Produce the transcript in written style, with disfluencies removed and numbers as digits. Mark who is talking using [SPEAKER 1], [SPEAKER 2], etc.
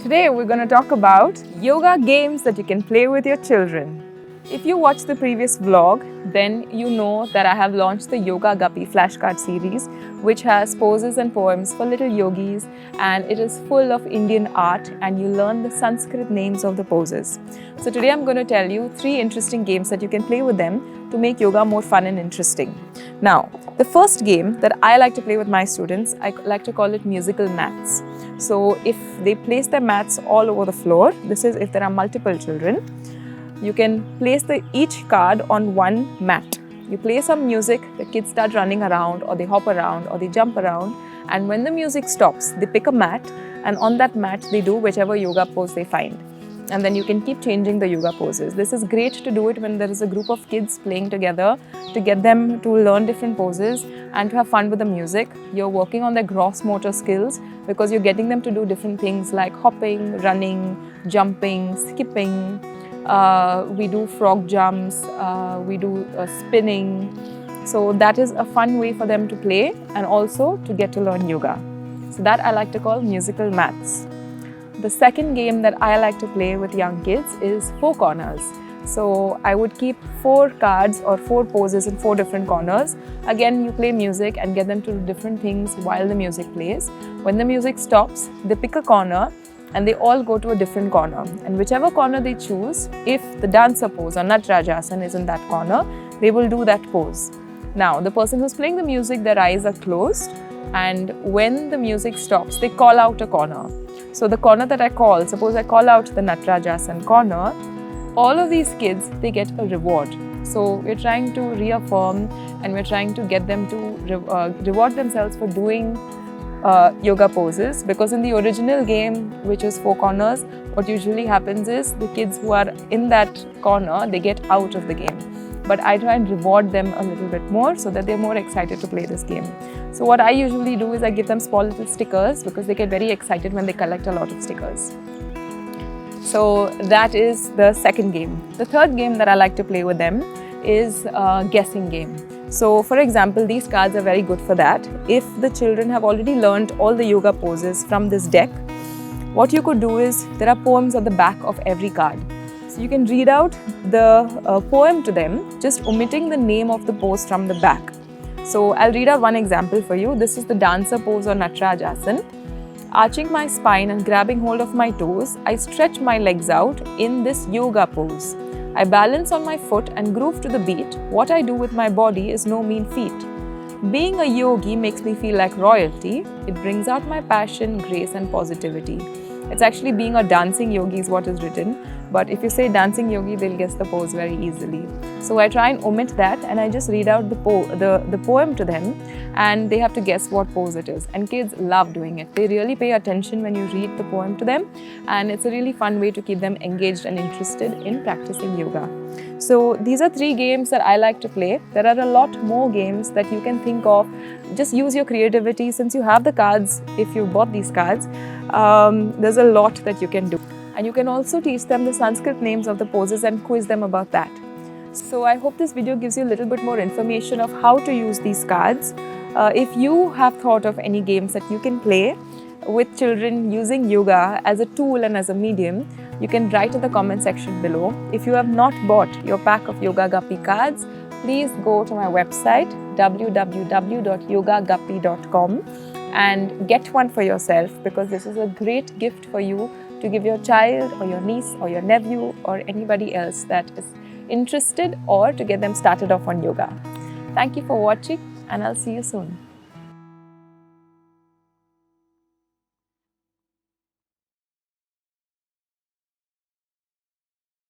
[SPEAKER 1] Today we're going to talk about yoga games that you can play with your children. If you watched the previous vlog, then you know that I have launched the Yoga Guppy Flashcard series, which has poses and poems for little yogis, and it is full of Indian art, and you learn the Sanskrit names of the poses. So today I'm going to tell you 3 interesting games that you can play with them to make yoga more fun and interesting. Now, the first game that I like to play with my students, I like to call it musical mats. So if they place their mats all over the floor, this is if there are multiple children, you can place each card on one mat. You play some music, the kids start running around, or they hop around, or they jump around, and when the music stops, they pick a mat, and on that mat they do whichever yoga pose they find. And then you can keep changing the yoga poses. This is great to do it when there is a group of kids playing together, to get them to learn different poses and to have fun with the music. You're working on their gross motor skills because you're getting them to do different things like hopping, running, jumping, skipping. We do frog jumps, we do spinning. So that is a fun way for them to play and also to get to learn yoga. So that I like to call musical mats. The second game that I like to play with young kids is 4 corners. So I would keep 4 cards or 4 poses in 4 different corners. Again, you play music and get them to do different things while the music plays. When the music stops, they pick a corner and they all go to a different corner. And whichever corner they choose, if the dancer pose or Natrajasana is in that corner, they will do that pose. Now, the person who's playing the music, their eyes are closed, and when the music stops, they call out a corner. So the corner that I call, suppose I call out the Natrajasana corner, all of these kids, they get a reward. So we're trying to reaffirm and we're trying to get them to reward themselves for doing yoga poses, because in the original game, which is 4 corners, what usually happens is the kids who are in that corner, they get out of the game. But I try and reward them a little bit more so that they're more excited to play this game. So what I usually do is I give them small little stickers because they get very excited when they collect a lot of stickers. So that is the second game. The third game that I like to play with them is a guessing game. So for example, these cards are very good for that. If the children have already learned all the yoga poses from this deck, what you could do is there are poems at the back of every card. So you can read out the poem to them, just omitting the name of the pose from the back. So I'll read out one example for you. This is the dancer pose on Natrajasana. Arching my spine and grabbing hold of my toes, I stretch my legs out in this yoga pose. I balance on my foot and groove to the beat. What I do with my body is no mean feat. Being a yogi makes me feel like royalty. It brings out my passion, grace and positivity. It's actually being a dancing yogi is what is written. But if you say dancing yogi, they'll guess the pose very easily. So I try and omit that and I just read out the poem to them and they have to guess what pose it is. And kids love doing it. They really pay attention when you read the poem to them, and it's a really fun way to keep them engaged and interested in practicing yoga. So these are 3 games that I like to play. There are a lot more games that you can think of. Just use your creativity. Since you have the cards, if you bought these cards, there's a lot that you can do. And you can also teach them the Sanskrit names of the poses and quiz them about that. So I hope this video gives you a little bit more information of how to use these cards. If you have thought of any games that you can play with children using yoga as a tool and as a medium, you can write in the comment section below. If you have not bought your pack of Yoga Guppy cards, please go to my website www.yogagappy.com and get one for yourself, because this is a great gift for you to give your child or your niece or your nephew or anybody else that is interested, or to get them started off on yoga. Thank you for watching and I'll see you soon.